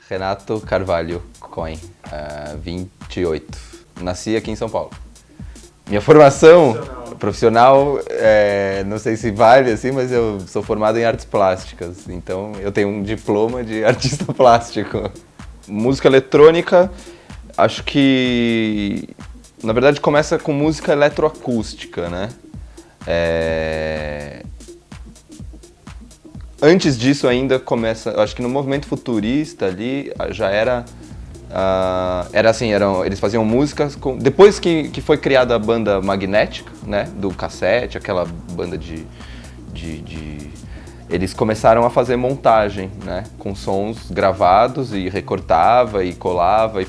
Renato Carvalho Cohen, 28. Nasci aqui em São Paulo. Minha formação profissional, não sei se vale assim, mas eu sou formado em artes plásticas, então eu tenho um diploma de artista plástico. Música eletrônica, acho que, na verdade, começa com música eletroacústica, né? Antes disso ainda começa, acho que no movimento futurista ali já era assim, eles faziam músicas depois que foi criada a banda magnética, né, do cassete, aquela banda eles começaram a fazer montagem, né, com sons gravados e recortava e colava e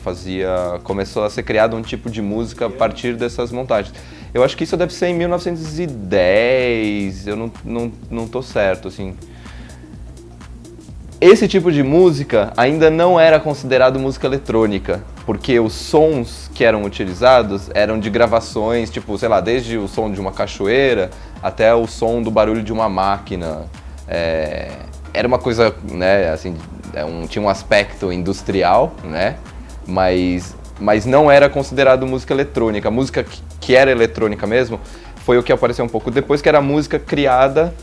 começou a ser criado um tipo de música a partir dessas montagens. Eu acho que isso deve ser em 1910, eu não tô certo, assim. Esse tipo de música ainda não era considerado música eletrônica, porque os sons que eram utilizados eram de gravações, tipo, sei lá, desde o som de uma cachoeira até o som do barulho de uma máquina. Era uma coisa, né, assim, tinha um aspecto industrial, né, mas não era considerado música eletrônica. A música que era eletrônica mesmo foi o que apareceu um pouco depois, que era música criada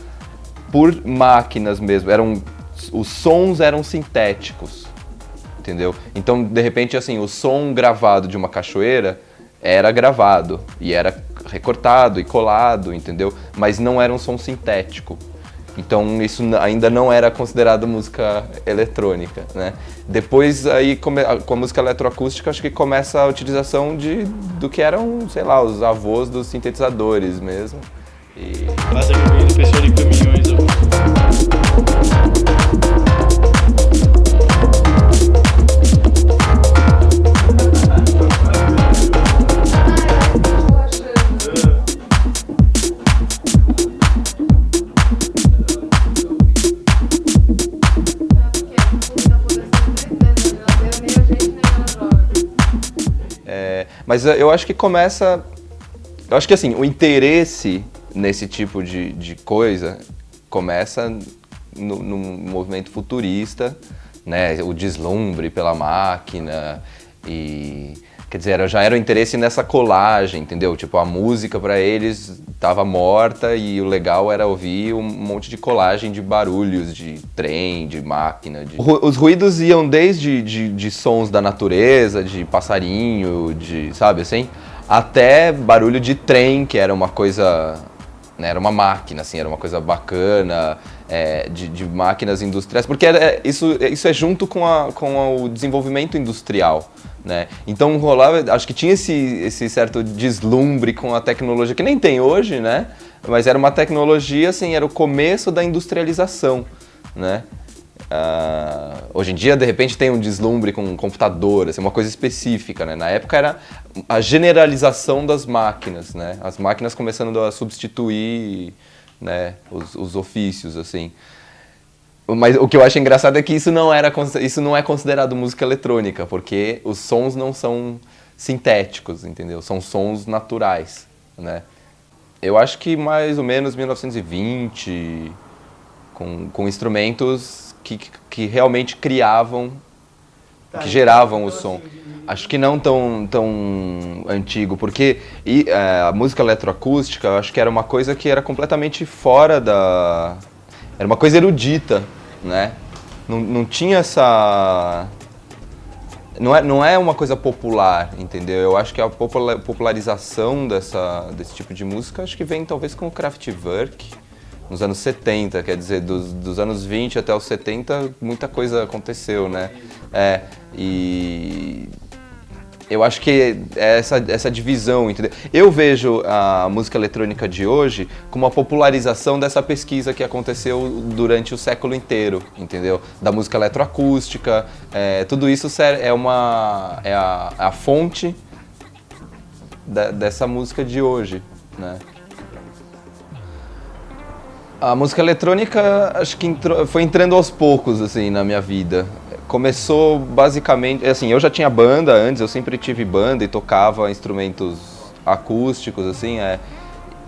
por máquinas mesmo. Os sons eram sintéticos, entendeu? Então, de repente, assim, o som gravado de uma cachoeira era gravado e era recortado e colado, entendeu? Mas não era um som sintético. Então, isso ainda não era considerado música eletrônica, né? Depois, aí, com a música eletroacústica, acho que começa a utilização do que eram, sei lá, os avós dos sintetizadores mesmo. Passa comigo, pessoal de caminhões, ó. Mas eu acho que começa... Eu acho que assim, o interesse nesse tipo de coisa começa no movimento futurista, né? O deslumbre pela máquina e... Quer dizer, já era o interesse nessa colagem, entendeu? Tipo, a música para eles estava morta e o legal era ouvir um monte de colagem de barulhos, de trem, de máquina. Os ruídos iam desde de sons da natureza, de passarinho, sabe assim? Até barulho de trem, que era uma coisa, né, era uma máquina, assim, era uma coisa bacana, de máquinas industriais, porque isso é junto com o desenvolvimento industrial, né? Então rolava, acho que tinha esse certo deslumbre com a tecnologia, que nem tem hoje, né? Mas era uma tecnologia, assim, era o começo da industrialização, né? Hoje em dia, de repente, tem um deslumbre com um computador, assim, uma coisa específica, né? Na época era a generalização das máquinas, né? As máquinas começando a substituir, né, os ofícios, assim. Mas o que eu acho engraçado é que isso não é considerado música eletrônica, porque os sons não são sintéticos, entendeu? São sons naturais, né? Eu acho que mais ou menos 1920, com instrumentos que realmente criavam, que geravam o som. Acho que não tão antigo, porque a música eletroacústica, eu acho que era uma coisa que era completamente fora da... Era uma coisa erudita, né? Não tinha essa... Não é uma coisa popular, entendeu? Eu acho que a popularização desse tipo de música, acho que vem talvez com o Kraftwerk, nos anos 70, quer dizer, dos anos 20 até os 70, muita coisa aconteceu, né? E eu acho que é essa divisão, entendeu? Eu vejo a música eletrônica de hoje como uma popularização dessa pesquisa que aconteceu durante o século inteiro, entendeu? Da música eletroacústica, tudo isso é a fonte dessa música de hoje, né? A música eletrônica, acho que foi entrando aos poucos, assim, na minha vida. Começou basicamente, assim, eu já tinha banda antes, eu sempre tive banda e tocava instrumentos acústicos, assim,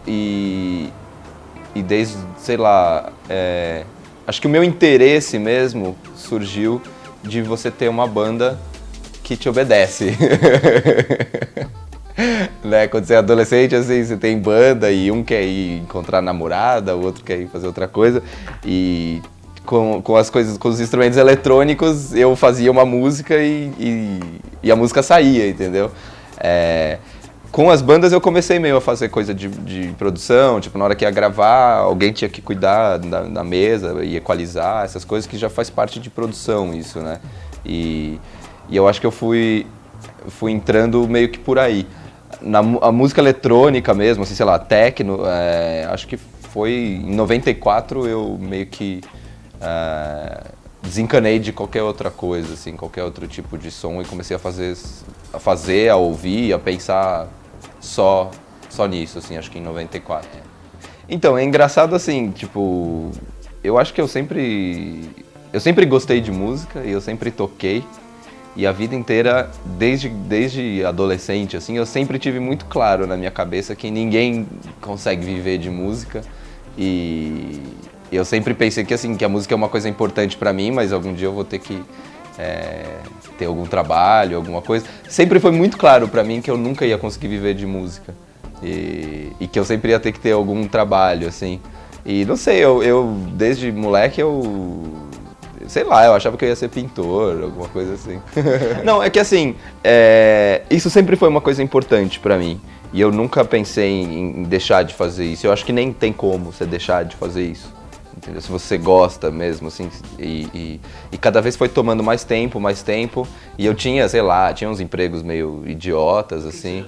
e desde, sei lá, acho que o meu interesse mesmo surgiu de você ter uma banda que te obedece. Né? Quando você é adolescente, assim, você tem banda e um quer ir encontrar namorada, o outro quer ir fazer outra coisa. E com as coisas, com os instrumentos eletrônicos, eu fazia uma música e a música saía, entendeu? Com as bandas eu comecei meio a fazer coisa de produção, tipo, na hora que ia gravar, alguém tinha que cuidar da mesa e equalizar, essas coisas que já faz parte de produção isso, né? E eu acho que eu fui entrando meio que por aí. A música eletrônica mesmo, assim, sei lá, techno, acho que foi em 94 eu meio que desencanei de qualquer outra coisa, assim, qualquer outro tipo de som e comecei a ouvir, a pensar só nisso, assim, acho que em 94. Então, é engraçado assim, tipo, eu acho que eu sempre gostei de música e eu sempre toquei. E a vida inteira, desde adolescente, assim, eu sempre tive muito claro na minha cabeça que ninguém consegue viver de música. E eu sempre pensei que, assim, que a música é uma coisa importante pra mim, mas algum dia eu vou ter que ter algum trabalho, alguma coisa. Sempre foi muito claro pra mim que eu nunca ia conseguir viver de música. E que eu sempre ia ter que ter algum trabalho, assim. E não sei, eu desde moleque sei lá, eu achava que eu ia ser pintor, alguma coisa assim. Não, é que assim, isso sempre foi uma coisa importante pra mim. E eu nunca pensei em deixar de fazer isso. Eu acho que nem tem como você deixar de fazer isso. Entendeu? Se você gosta mesmo, assim, e cada vez foi tomando mais tempo. E eu tinha, sei lá, tinha uns empregos meio idiotas, assim.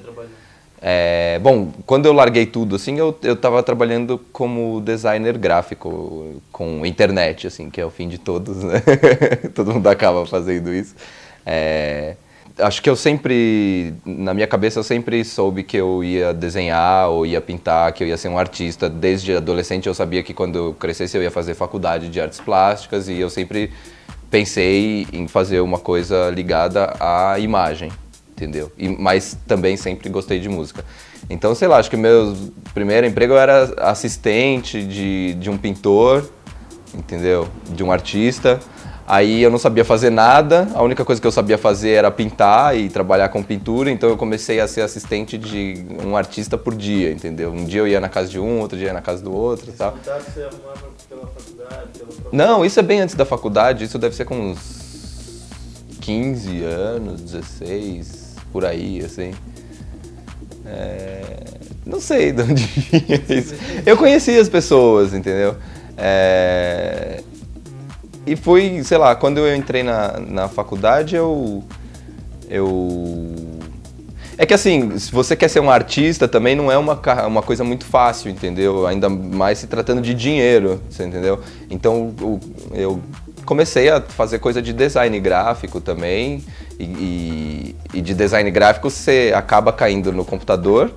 Bom, quando eu larguei tudo, assim, eu tava trabalhando como designer gráfico com internet, assim, que é o fim de todos, né? Todo mundo acaba fazendo isso. Acho que na minha cabeça eu sempre soube que eu ia desenhar ou ia pintar, que eu ia ser um artista. Desde adolescente eu sabia que quando eu crescesse eu ia fazer faculdade de artes plásticas e eu sempre pensei em fazer uma coisa ligada à imagem. Entendeu? Mas também sempre gostei de música. Então, sei lá, acho que meu primeiro emprego eu era assistente de um pintor, entendeu? De um artista. Aí eu não sabia fazer nada, a única coisa que eu sabia fazer era pintar e trabalhar com pintura, então eu comecei a ser assistente de um artista por dia, entendeu? Um dia eu ia na casa de um, outro dia ia na casa do outro e tal. Você arrumava pela faculdade, Não, isso é bem antes da faculdade, isso deve ser com uns 15 anos, 16... por aí, assim. Não sei de onde vinha isso. Eu conhecia as pessoas, entendeu? E foi, sei lá, quando eu entrei na faculdade, É que assim, se você quer ser um artista, também não é uma coisa muito fácil, entendeu? Ainda mais se tratando de dinheiro, você entendeu? Então, eu comecei a fazer coisa de design gráfico também, e de design gráfico você acaba caindo no computador,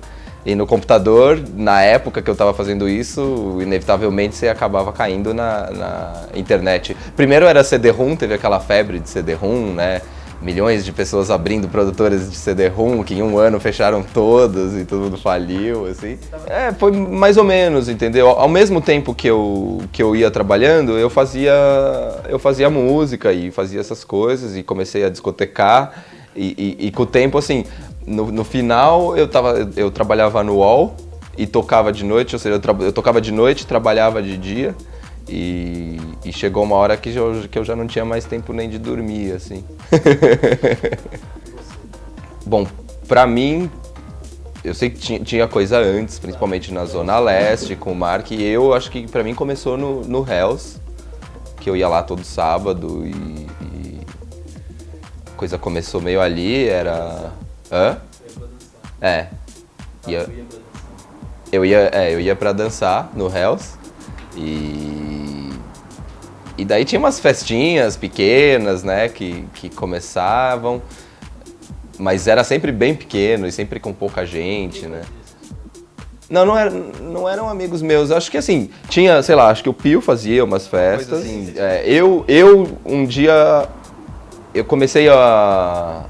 e no computador, na época que eu estava fazendo isso, inevitavelmente você acabava caindo na internet. Primeiro era CD-ROM, teve aquela febre de CD-ROM, né? Milhões de pessoas abrindo produtoras de CD-ROM, que em um ano fecharam todas e todo mundo faliu, assim. Foi mais ou menos, entendeu? Ao mesmo tempo que eu ia trabalhando, eu fazia música e fazia essas coisas e comecei a discotecar. E com o tempo, assim, no final eu trabalhava no UOL e tocava de noite, ou seja, eu tocava de noite, trabalhava de dia. E chegou uma hora que eu já não tinha mais tempo nem de dormir, assim. Bom, pra mim, eu sei que tinha coisa antes, principalmente na Zona Leste, com o Mark, e eu acho que pra mim começou no Hells, que eu ia lá todo sábado e a coisa começou meio ali, era... Hã? Eu ia pra dançar no Hells. E daí tinha umas festinhas pequenas, né, que começavam, mas era sempre bem pequeno e sempre com pouca gente, né. Não eram amigos meus, acho que assim, tinha, sei lá, acho que o Pio fazia umas festas. Assim, um dia, eu comecei a...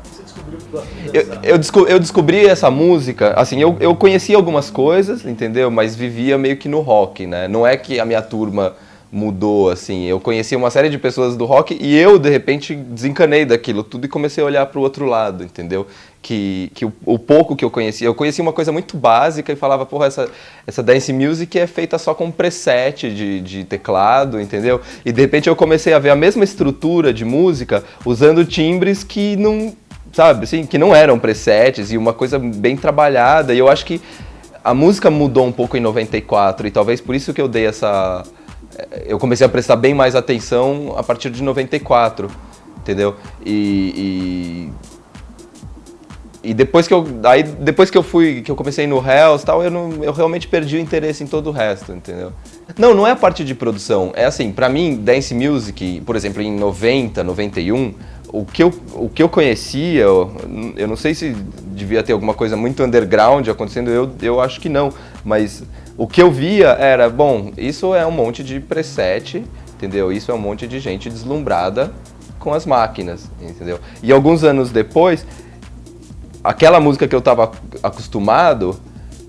Eu descobri essa música, assim, eu conhecia algumas coisas, entendeu? Mas vivia meio que no rock, né? Não é que a minha turma mudou, assim. Eu conheci uma série de pessoas do rock e eu, de repente, desencanei daquilo tudo e comecei a olhar para o outro lado, entendeu? Que o pouco que eu conhecia uma coisa muito básica e falava, porra, essa dance music é feita só com preset de teclado, entendeu? E de repente eu comecei a ver a mesma estrutura de música usando timbres que não, sabe, assim, que não eram presets e uma coisa bem trabalhada. E eu acho que a música mudou um pouco em 94 e talvez por isso que eu dei essa... Eu comecei a prestar bem mais atenção a partir de 94, entendeu? E depois que eu comecei no Hells, tal, eu realmente perdi o interesse em todo o resto, entendeu? Não é a parte de produção, é assim, pra mim, dance music, por exemplo, em 90, 91, o que eu conhecia, eu não sei se devia ter alguma coisa muito underground acontecendo, eu acho que não, mas o que eu via era, bom, isso é um monte de preset, entendeu? Isso é um monte de gente deslumbrada com as máquinas, entendeu? E alguns anos depois, aquela música que eu estava acostumado,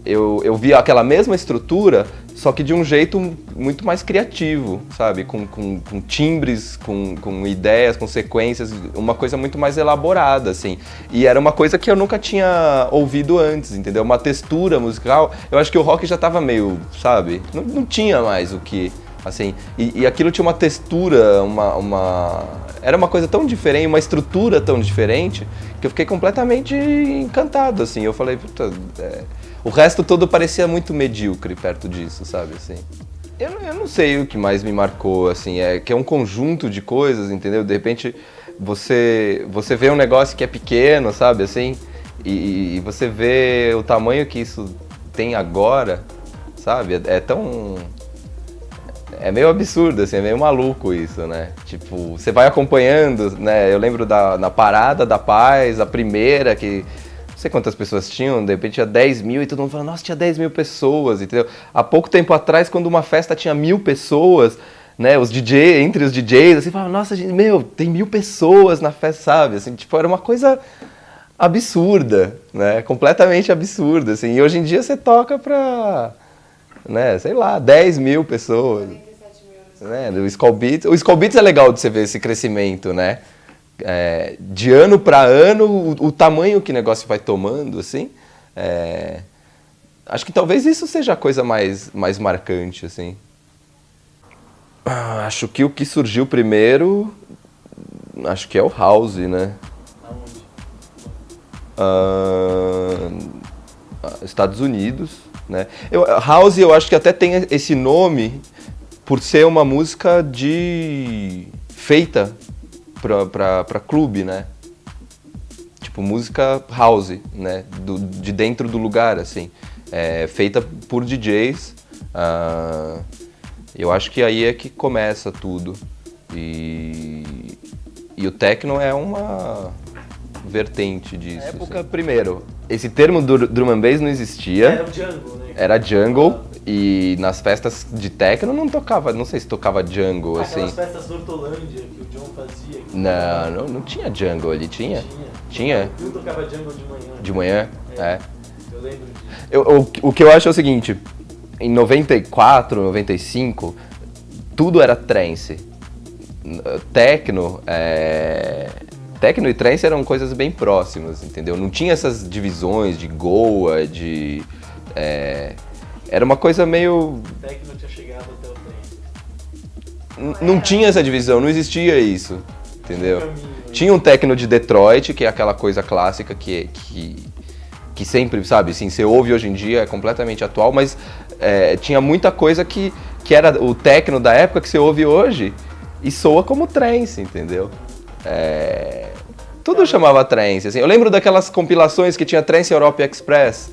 eu via aquela mesma estrutura, só que de um jeito muito mais criativo, sabe? Com timbres, com ideias, com sequências, uma coisa muito mais elaborada, assim. E era uma coisa que eu nunca tinha ouvido antes, entendeu? Uma textura musical. Eu acho que o rock já estava meio, sabe? Não tinha mais o que, assim. E aquilo tinha uma textura, era uma coisa tão diferente, uma estrutura tão diferente, que eu fiquei completamente encantado, assim. Eu falei, puta... O resto todo parecia muito medíocre perto disso, sabe, assim. Eu não sei o que mais me marcou, assim, que é um conjunto de coisas, entendeu? De repente, você vê um negócio que é pequeno, sabe, assim, e você vê o tamanho que isso tem agora, sabe? É meio absurdo, assim, é meio maluco isso, né? Tipo, você vai acompanhando, né? Eu lembro na Parada da Paz, a primeira que... Não sei quantas pessoas tinham, de repente tinha 10 mil e todo mundo falando, nossa, tinha 10 mil pessoas, entendeu? Há pouco tempo atrás, quando uma festa tinha 1000 pessoas, né, entre os DJs, assim, falava, nossa, gente, tem 1000 pessoas na festa, sabe? Assim, tipo, era uma coisa absurda, né? Completamente absurda, assim. E hoje em dia você toca pra, né, sei lá, 10 mil pessoas. 47 mil. Né? O Skull Beats é legal de você ver esse crescimento, né? De ano para ano, o tamanho que o negócio vai tomando, assim, acho que talvez isso seja a coisa mais marcante, assim. Acho que o que surgiu primeiro, acho que é o house, né? Estados Unidos, né? House, eu acho que até tem esse nome por ser uma música feita pra clube, né? Tipo, música house, né? De dentro do lugar, assim. Feita por DJs. Eu acho que aí é que começa tudo. E o techno é uma vertente disso. Na época, assim. Primeiro, esse termo drum and bass não existia. Era o jungle, né? Era jungle. E nas festas de techno não tocava, não sei se tocava jungle, assim. Aquelas festas do Hortolândia que o John fazia. Não tinha jungle ali, tinha? Tinha. Eu tocava jungle de manhã. De manhã? Eu lembro disso. O que eu acho é o seguinte, em 94, 95, tudo era trance. Techno e trance eram coisas bem próximas, entendeu? Não tinha essas divisões de Goa, era uma coisa meio... O techno tinha chegado até o trance. Não tinha essa divisão, não existia isso, entendeu? Tinha um techno de Detroit, que é aquela coisa clássica que sempre, sabe, assim, você ouve hoje em dia, é completamente atual, mas tinha muita coisa que era o techno da época que você ouve hoje e soa como trance, entendeu? Tudo chamava trance, assim. Eu lembro daquelas compilações que tinha Trance Europe Express.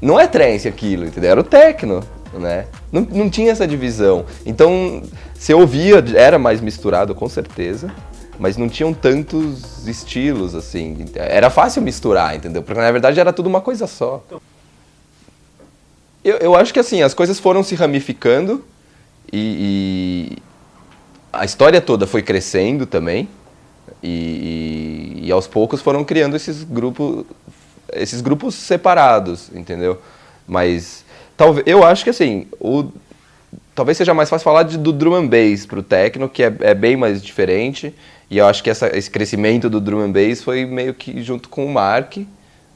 Não é trance aquilo, entendeu? Era o techno, né? Não tinha essa divisão. Então, você ouvia, era mais misturado, com certeza, mas não tinham tantos estilos, assim. Era fácil misturar, entendeu? Porque, na verdade, era tudo uma coisa só. Eu acho que, assim, as coisas foram se ramificando e a história toda foi crescendo também. E aos poucos foram criando esses grupos separados, entendeu? Mas talvez, eu acho que assim, talvez seja mais fácil falar do drum and bass pro techno, que é bem mais diferente. E eu acho que esse crescimento do drum and bass foi meio que junto com o Mark,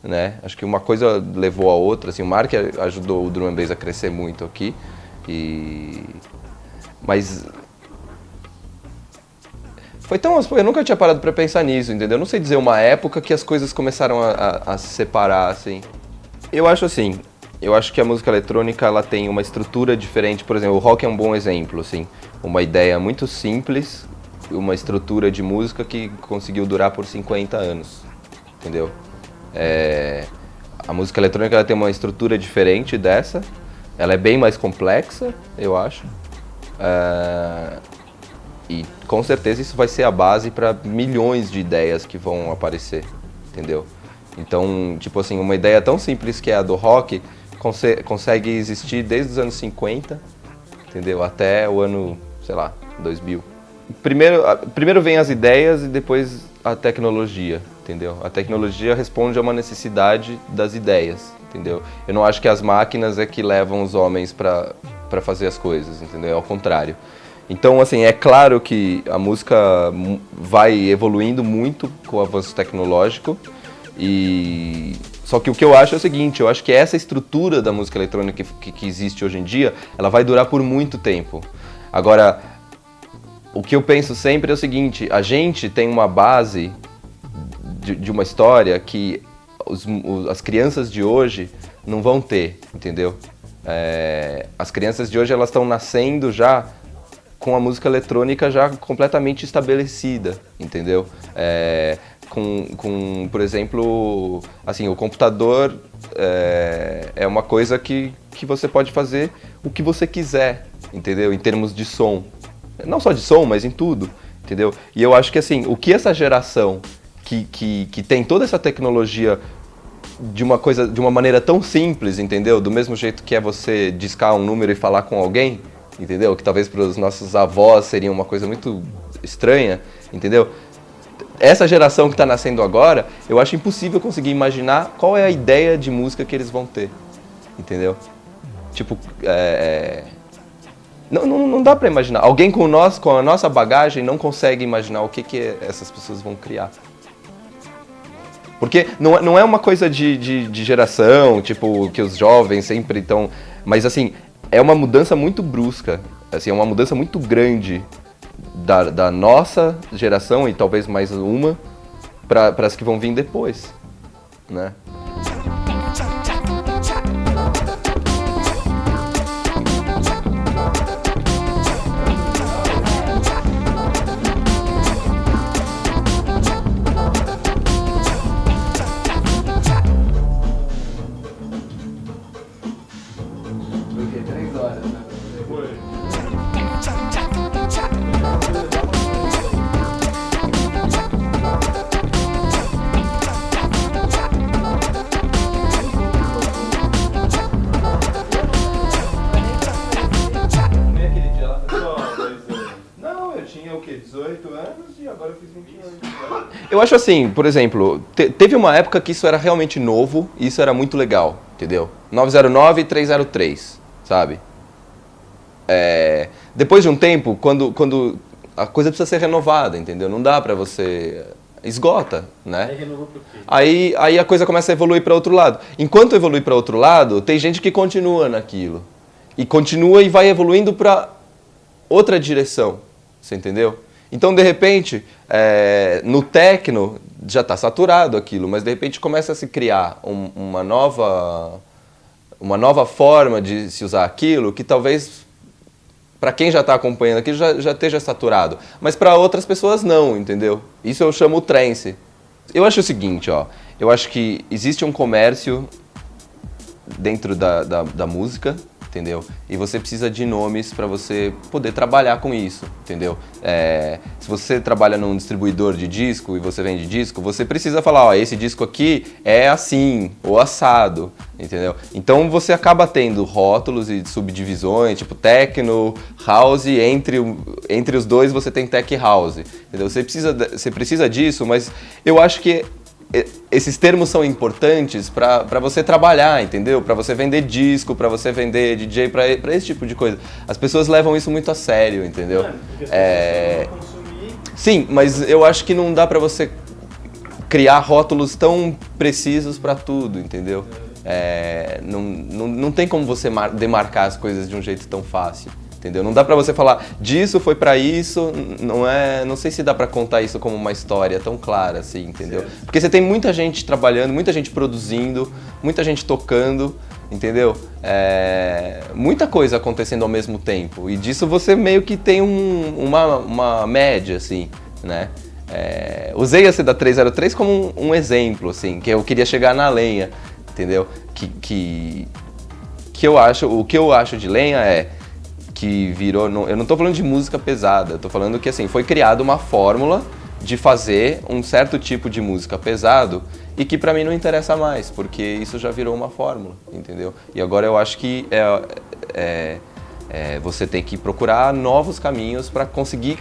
né? Acho que uma coisa levou a outra, assim, o Mark ajudou o drum and bass a crescer muito aqui. Mas foi tão... Eu nunca tinha parado pra pensar nisso, entendeu? Eu não sei dizer uma época que as coisas começaram a se separar, assim. Eu acho assim, eu acho que a música eletrônica, ela tem uma estrutura diferente. Por exemplo, o rock é um bom exemplo, assim. Uma ideia muito simples, uma estrutura de música que conseguiu durar por 50 anos, entendeu? A música eletrônica, ela tem uma estrutura diferente dessa. Ela é bem mais complexa, eu acho. E com certeza isso vai ser a base para milhões de ideias que vão aparecer, entendeu? Então, tipo assim, uma ideia tão simples que é a do rock consegue existir desde os anos 50, entendeu? Até o ano, sei lá, 2000. Primeiro vem as ideias e depois a tecnologia, entendeu? A tecnologia responde a uma necessidade das ideias, entendeu? Eu não acho que as máquinas é que levam os homens para fazer as coisas, entendeu? É ao contrário. Então, assim, é claro que a música vai evoluindo muito com o avanço tecnológico. Só que o que eu acho é o seguinte, eu acho que essa estrutura da música eletrônica que existe hoje em dia, ela vai durar por muito tempo. Agora, o que eu penso sempre é o seguinte, a gente tem uma base de uma história que as crianças de hoje não vão ter, entendeu? As crianças de hoje, elas estão nascendo já com a música eletrônica já completamente estabelecida, entendeu? Por exemplo, assim, o computador é uma coisa que você pode fazer o que você quiser, entendeu? Em termos de som. Não só de som, mas em tudo, entendeu? E eu acho que assim, o que essa geração que tem toda essa tecnologia de uma maneira tão simples, entendeu? Do mesmo jeito que é você discar um número e falar com alguém, entendeu? Que talvez para os nossos avós seria uma coisa muito estranha, entendeu? Essa geração que está nascendo agora, eu acho impossível conseguir imaginar qual é a ideia de música que eles vão ter, entendeu? Tipo, não dá para imaginar. Alguém com a nossa bagagem não consegue imaginar o que essas pessoas vão criar. Porque não é uma coisa de geração, tipo, que os jovens sempre estão... Mas assim, é uma mudança muito brusca, assim, é uma mudança muito grande da nossa geração e talvez mais uma para as que vão vir depois, né? Eu acho assim, por exemplo, teve uma época que isso era realmente novo e isso era muito legal, entendeu? 909 e 303, sabe? Depois de um tempo, quando a coisa precisa ser renovada, entendeu? Não dá pra você... Esgota, né? Aí a coisa começa a evoluir para outro lado. Enquanto evolui para outro lado, tem gente que continua naquilo. E continua e vai evoluindo para outra direção, você entendeu? Então, de repente, no techno já está saturado aquilo, mas de repente começa a se criar uma nova forma de se usar aquilo que talvez, para quem já está acompanhando aquilo, já esteja saturado. Mas para outras pessoas não, entendeu? Isso eu chamo trance. Eu acho o seguinte, ó, eu acho que existe um comércio dentro da música, entendeu? E você precisa de nomes para você poder trabalhar com isso, entendeu? Se você trabalha num distribuidor de disco e você vende disco, você precisa falar, ó, esse disco aqui é assim, ou assado, entendeu? Então você acaba tendo rótulos e subdivisões, tipo techno, house, entre os dois você tem tech house, entendeu? Você precisa disso, mas eu acho que esses termos são importantes para você trabalhar, entendeu? Para você vender disco, para você vender DJ, para esse tipo de coisa. As pessoas levam isso muito a sério, entendeu? Porque as pessoas vão consumir. Sim, mas eu acho que não dá para você criar rótulos tão precisos para tudo, entendeu? Não tem como você demarcar as coisas de um jeito tão fácil. Entendeu? Não dá pra você falar disso foi pra isso, não sei se dá pra contar isso como uma história tão clara assim, entendeu? Porque você tem muita gente trabalhando, muita gente produzindo, muita gente tocando, entendeu? Muita coisa acontecendo ao mesmo tempo e disso você meio que tem uma média assim, né? Usei a da 303 como um exemplo assim, que eu queria chegar na lenha, entendeu? O que eu acho de lenha que virou, eu não estou falando de música pesada, estou falando que assim, foi criada uma fórmula de fazer um certo tipo de música pesado e que pra mim não interessa mais, porque isso já virou uma fórmula, entendeu? E agora eu acho que você tem que procurar novos caminhos para conseguir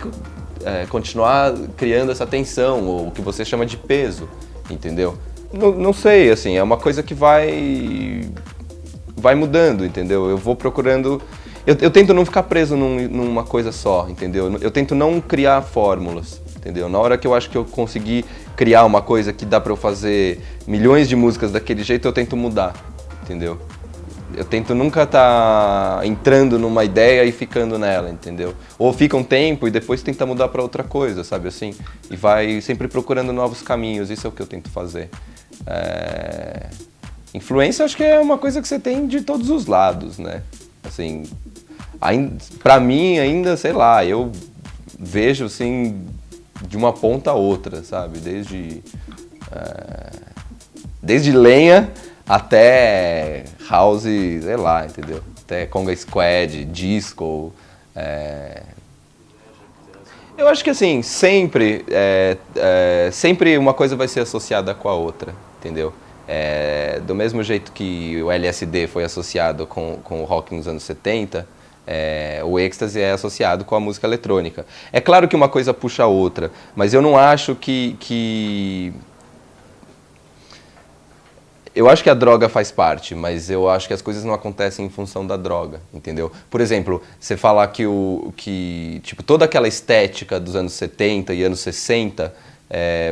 continuar criando essa tensão, ou o que você chama de peso, entendeu? Não sei, assim, é uma coisa que vai mudando, entendeu? Eu vou procurando... Eu tento não ficar preso numa coisa só, entendeu? Eu tento não criar fórmulas, entendeu? Na hora que eu acho que eu consegui criar uma coisa que dá pra eu fazer milhões de músicas daquele jeito, eu tento mudar, entendeu? Eu tento nunca estar entrando numa ideia e ficando nela, entendeu? Ou fica um tempo e depois tenta mudar pra outra coisa, sabe assim? E vai sempre procurando novos caminhos, isso é o que eu tento fazer. Influência acho que é uma coisa que você tem de todos os lados, né? Assim, pra mim ainda, sei lá, eu vejo assim de uma ponta a outra, sabe? Desde lenha até house, sei lá, entendeu? Até conga squad, disco. Eu acho que assim, sempre uma coisa vai ser associada com a outra, entendeu? Do mesmo jeito que o LSD foi associado com o rock nos anos 70, o êxtase é associado com a música eletrônica. É claro que uma coisa puxa a outra, mas eu não acho que... Eu acho que a droga faz parte, mas eu acho que as coisas não acontecem em função da droga, entendeu? Por exemplo, você falar que tipo, toda aquela estética dos anos 70 e anos 60...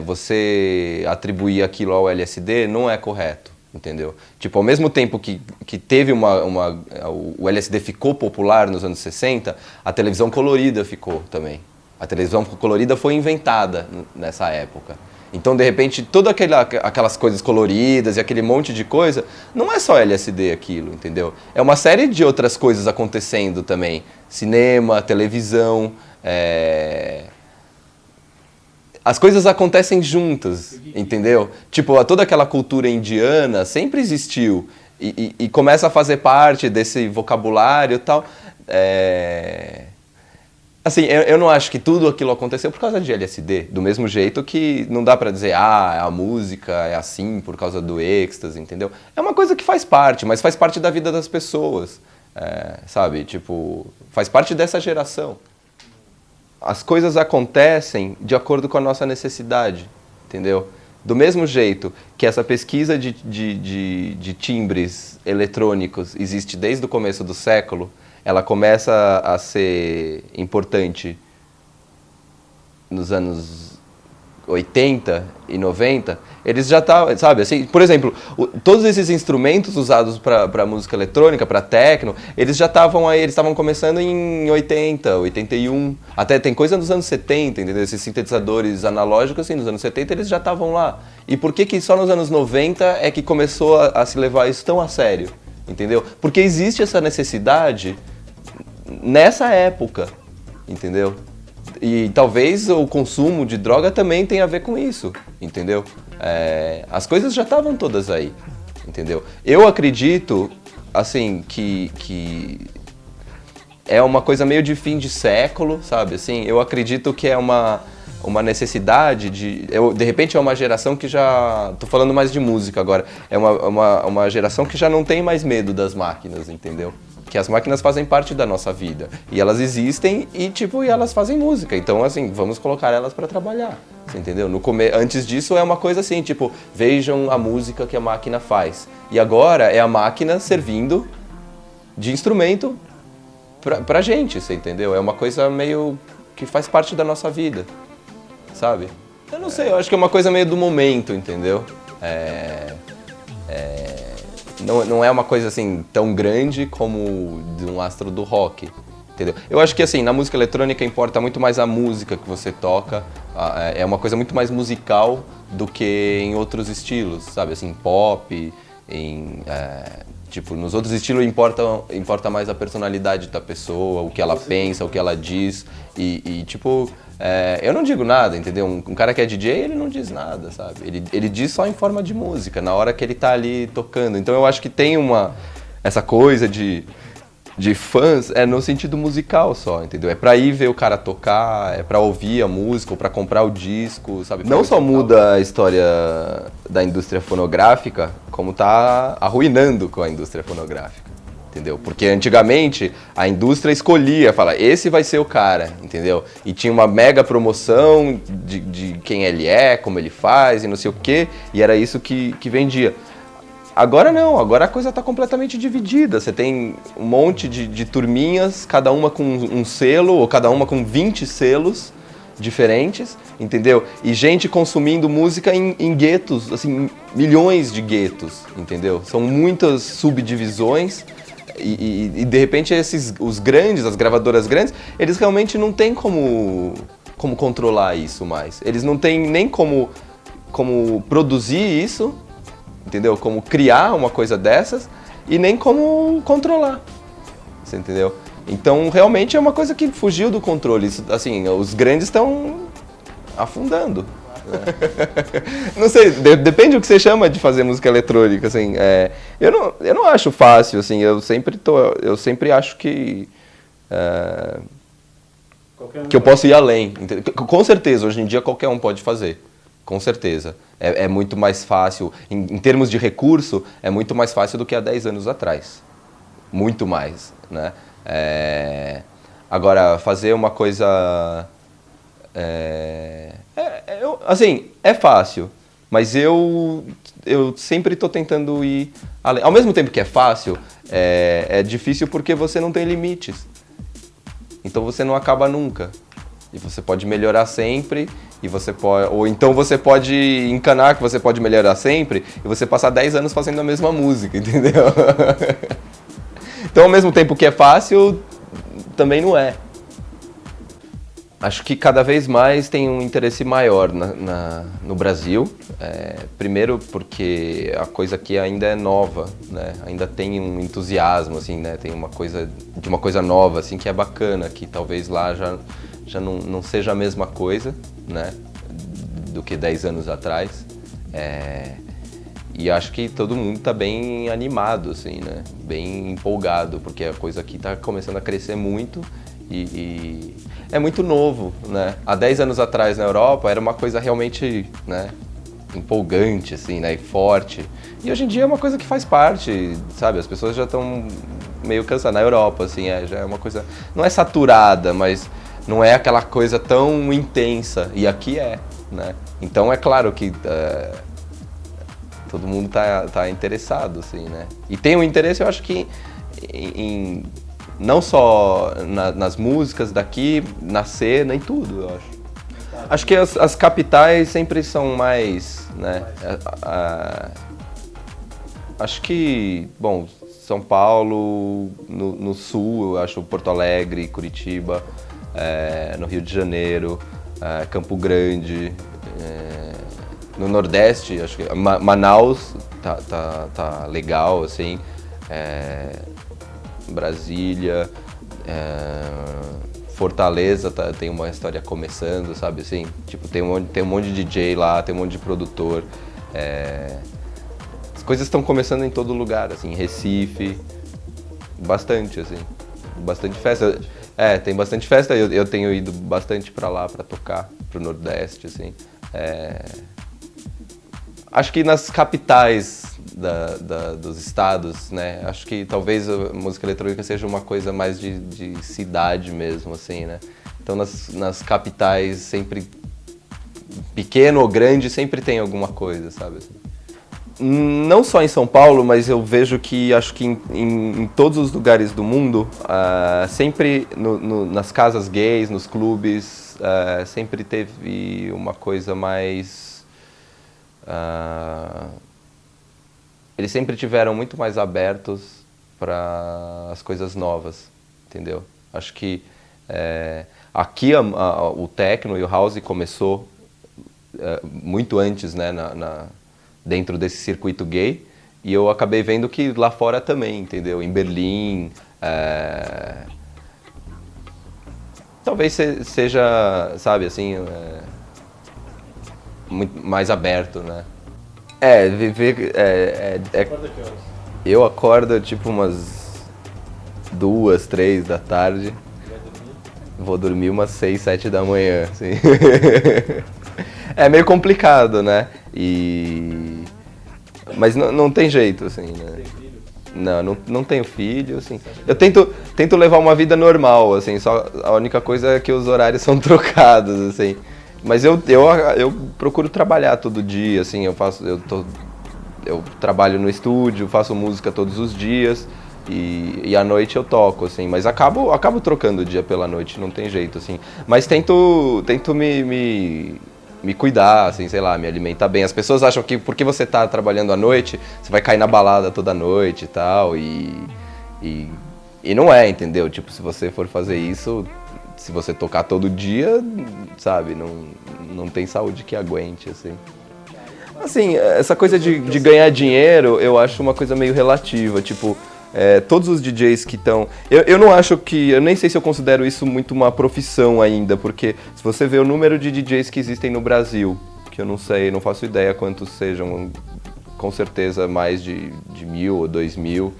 você atribuir aquilo ao LSD não é correto, entendeu? Tipo, ao mesmo tempo que teve o LSD ficou popular nos anos 60, a televisão colorida ficou também. A televisão colorida foi inventada nessa época. Então, de repente, todas aquelas coisas coloridas e aquele monte de coisa, não é só LSD aquilo, entendeu? É uma série de outras coisas acontecendo também. Cinema, televisão, as coisas acontecem juntas, entendeu? Tipo, toda aquela cultura indiana sempre existiu e começa a fazer parte desse vocabulário e tal. Assim, eu não acho que tudo aquilo aconteceu por causa de LSD, do mesmo jeito que não dá pra dizer, a música é assim por causa do êxtase, entendeu? É uma coisa que faz parte, mas faz parte da vida das pessoas, sabe? Tipo, faz parte dessa geração. As coisas acontecem de acordo com a nossa necessidade, entendeu? Do mesmo jeito que essa pesquisa de timbres eletrônicos existe desde o começo do século, ela começa a ser importante nos anos 80 e 90, eles já estavam, sabe, assim, por exemplo, todos esses instrumentos usados para música eletrônica, para techno, eles já estavam aí, eles estavam começando em 80, 81, até tem coisa nos anos 70, entendeu? Esses sintetizadores analógicos, assim, nos anos 70 eles já estavam lá. E por que só nos anos 90 é que começou a se levar isso tão a sério, entendeu? Porque existe essa necessidade nessa época, entendeu? E talvez o consumo de droga também tenha a ver com isso, entendeu? As coisas já estavam todas aí, entendeu? Eu acredito, assim, que é uma coisa meio de fim de século, sabe? Assim, eu acredito que é uma necessidade de repente é uma geração que já... Tô falando mais de música agora. É uma geração que já não tem mais medo das máquinas, entendeu? que as máquinas fazem parte da nossa vida. E elas existem e, tipo, e elas fazem música. Então, assim, vamos colocar elas para trabalhar. Você entendeu? Antes disso é uma coisa assim, tipo, vejam a música que a máquina faz. E agora é a máquina servindo de instrumento pra gente, você entendeu? É uma coisa meio que faz parte da nossa vida, sabe? Eu não sei, eu acho que é uma coisa meio do momento, entendeu? Não é uma coisa assim tão grande como de um astro do rock, entendeu? Eu acho que assim, na música eletrônica importa muito mais a música que você toca, é uma coisa muito mais musical do que em outros estilos, sabe? Assim, pop, tipo, nos outros estilos importa mais a personalidade da pessoa, o que ela pensa, o que ela diz tipo, eu não digo nada, entendeu? Um cara que é DJ, ele não diz nada, sabe? Ele diz só em forma de música, na hora que ele tá ali tocando. Então eu acho que tem essa coisa de fãs no sentido musical só, entendeu? É pra ir ver o cara tocar, é pra ouvir a música, ou pra comprar o disco, sabe? Não só muda a história da indústria fonográfica, como tá arruinando com a indústria fonográfica, entendeu? Porque antigamente a indústria escolhia, fala, esse vai ser o cara, entendeu? E tinha uma mega promoção de quem ele é, como ele faz e não sei o quê, e era isso que vendia. Agora não, agora a coisa está completamente dividida. Você tem um monte de turminhas, cada uma com um selo, ou cada uma com 20 selos diferentes, entendeu? E gente consumindo música em guetos, assim, milhões de guetos, entendeu? São muitas subdivisões e de repente os grandes, as gravadoras grandes, eles realmente não têm como controlar isso mais. Eles não têm nem como produzir isso, entendeu? Como criar uma coisa dessas e nem como controlar, você entendeu? Então, realmente é uma coisa que fugiu do controle. Isso, assim, os grandes estão afundando. Né? Não sei, depende do que você chama de fazer música eletrônica, assim. Eu não acho fácil, assim, eu sempre acho que eu posso ir além. Entendeu? Com certeza, hoje em dia qualquer um pode fazer. Com certeza. É muito mais fácil, em termos de recurso, é muito mais fácil do que há 10 anos atrás. Muito mais, né? Agora, fazer uma coisa... assim, é fácil, mas eu sempre estou tentando ir além. Ao mesmo tempo que é fácil, é difícil porque você não tem limites. Então você não acaba nunca. E você pode melhorar sempre, ou então você pode encanar que você pode melhorar sempre e você passar 10 anos fazendo a mesma música, entendeu? Então, ao mesmo tempo que é fácil, também não é. Acho que cada vez mais tem um interesse maior no Brasil. Primeiro porque a coisa aqui ainda é nova, né? Ainda tem um entusiasmo, assim, né? Tem uma coisa nova, assim, que é bacana, que talvez lá já não seja a mesma coisa, né, do que 10 anos atrás. E acho que todo mundo está bem animado, assim, né, bem empolgado, porque a coisa aqui está começando a crescer muito e é muito novo, né. Há 10 anos atrás na Europa era uma coisa realmente, né, empolgante, assim, né, e forte. E hoje em dia é uma coisa que faz parte, sabe, as pessoas já estão meio cansadas. Na Europa, assim, já é uma coisa, não é saturada, mas não é aquela coisa tão intensa, e aqui né? Então é claro que todo mundo tá interessado, assim, né? E tem um interesse, eu acho que, não só nas músicas daqui, na cena, em tudo, eu acho. Acho que as capitais sempre são mais, né? Acho que, bom, São Paulo, no sul, eu acho Porto Alegre, Curitiba, no Rio de Janeiro, Campo Grande, no Nordeste, acho que Manaus tá legal, assim, Brasília, Fortaleza tem uma história começando, sabe, assim, tipo, tem um monte de DJ lá, tem um monte de produtor, as coisas estão começando em todo lugar, assim, Recife, bastante, assim, bastante festa. Tem bastante festa, eu tenho ido bastante pra lá pra tocar, pro Nordeste, assim. Acho que nas capitais dos estados, né? Acho que talvez a música eletrônica seja uma coisa mais de cidade mesmo, assim, né? Então nas capitais sempre, pequeno ou grande, sempre tem alguma coisa, sabe? Assim. Não só em São Paulo, mas eu vejo que acho que em todos os lugares do mundo, sempre nas casas gays, nos clubes, sempre teve uma coisa mais... eles sempre tiveram muito mais abertos para as coisas novas, entendeu? Acho que aqui o techno e o house começou muito antes, né, dentro desse circuito gay, e eu acabei vendo que lá fora também, entendeu? Em Berlim, talvez seja, sabe, assim, muito mais aberto, né? Viver... Quantas que horas? Eu acordo tipo umas 2, 3 da tarde. Vai dormir? Vou dormir umas 6, 7 da manhã, assim. É meio complicado, né? Mas não tem jeito, assim, né? Tem filho? Não tenho filho, assim. Eu tento levar uma vida normal, assim, só a única coisa é que os horários são trocados, assim. Mas eu procuro trabalhar todo dia, assim, eu trabalho no estúdio, faço música todos os dias e à noite eu toco, assim, mas acabo trocando o dia pela noite, não tem jeito, assim. Mas tento me cuidar, assim, sei lá, me alimentar bem. As pessoas acham que porque você tá trabalhando à noite, você vai cair na balada toda noite e tal, e não é, entendeu? Tipo, se você for fazer isso, se você tocar todo dia, sabe, não tem saúde que aguente, assim. Assim, essa coisa de ganhar dinheiro, eu acho uma coisa meio relativa, tipo, todos os DJs que estão... Eu não acho que... Eu nem sei se eu considero isso muito uma profissão ainda, porque se você vê o número de DJs que existem no Brasil, que eu não sei, não faço ideia quantos sejam, com certeza mais de 1.000 ou 2.000,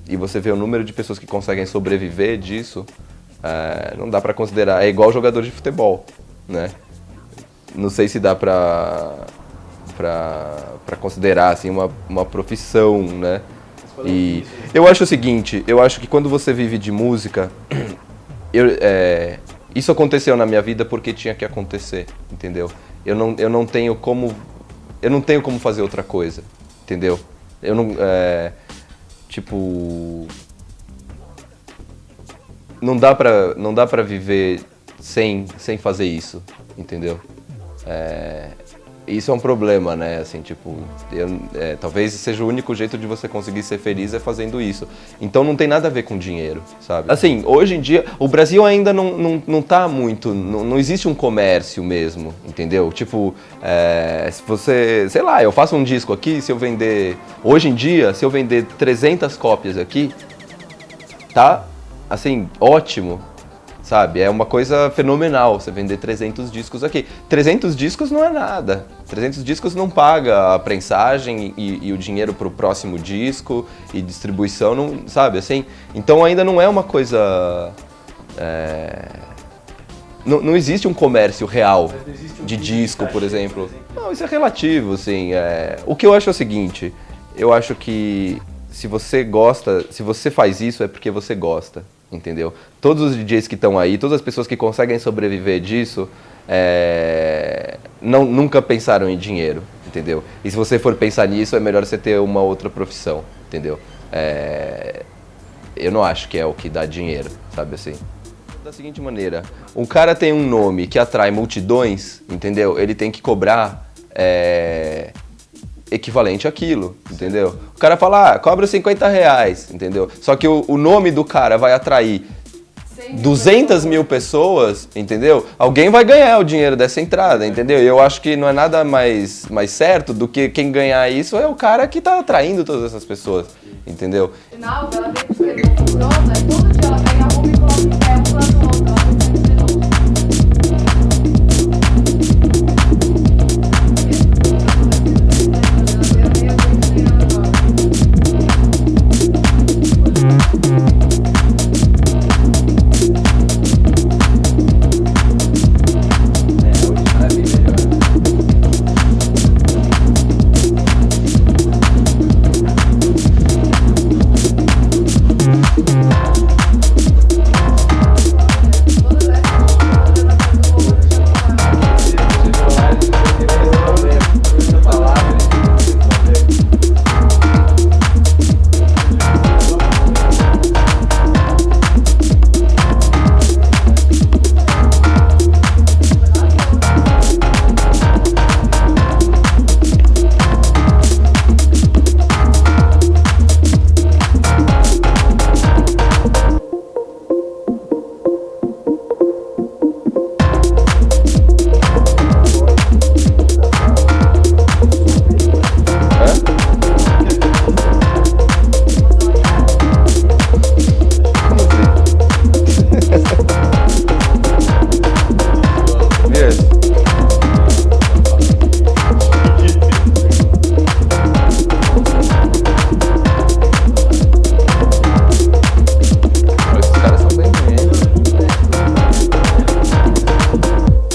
e você vê o número de pessoas que conseguem sobreviver disso, não dá pra considerar... É igual jogador de futebol, né? Não sei se dá pra considerar, assim, uma profissão, né? E eu acho o seguinte, eu acho que quando você vive de música, isso aconteceu na minha vida porque tinha que acontecer, entendeu? Eu não tenho como fazer outra coisa, entendeu? Eu não, tipo, não dá pra viver sem fazer isso, entendeu? Isso é um problema, né? Assim, tipo, talvez seja o único jeito de você conseguir ser feliz é fazendo isso. Então não tem nada a ver com dinheiro, sabe? Assim, hoje em dia, o Brasil ainda não tá muito... Não existe um comércio mesmo, entendeu? Tipo, se você... Sei lá, eu faço um disco aqui, se eu vender... Hoje em dia, se eu vender 300 cópias aqui, tá, assim, ótimo. Sabe, é uma coisa fenomenal você vender 300 discos aqui. 300 discos não é nada. 300 discos não paga a prensagem e o dinheiro pro próximo disco e distribuição, não, sabe, assim. Então ainda não é uma coisa... Não existe um comércio real de disco, por exemplo. Não, isso é relativo, assim. O que eu acho é o seguinte, eu acho que se você gosta, se você faz isso é porque você gosta. Entendeu? Todos os DJs que estão aí, todas as pessoas que conseguem sobreviver disso, nunca pensaram em dinheiro, entendeu? E se você for pensar nisso, é melhor você ter uma outra profissão, entendeu? Eu não acho que é o que dá dinheiro, sabe assim? Da seguinte maneira, um cara tem um nome que atrai multidões, entendeu? Ele tem que cobrar equivalente àquilo, entendeu? O cara fala, cobra R$50, entendeu? Só que o nome do cara vai atrair 200 mil pessoas, entendeu? Alguém vai ganhar o dinheiro dessa entrada, entendeu? E eu acho que não é nada mais certo do que quem ganhar isso é o cara que tá atraindo todas essas pessoas, entendeu? Final, ela vem com os pronto, aí todo dia ela pega a roupa e coloca em pé, um plano no outro, ela não tem de novo.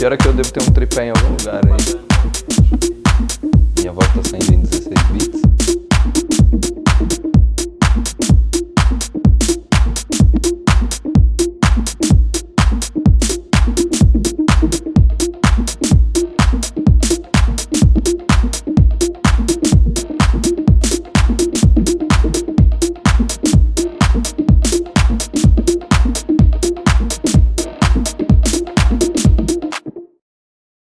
Pior é que eu devo ter um tripé em algum lugar aí. Minha voz tá saindo em 16 bits.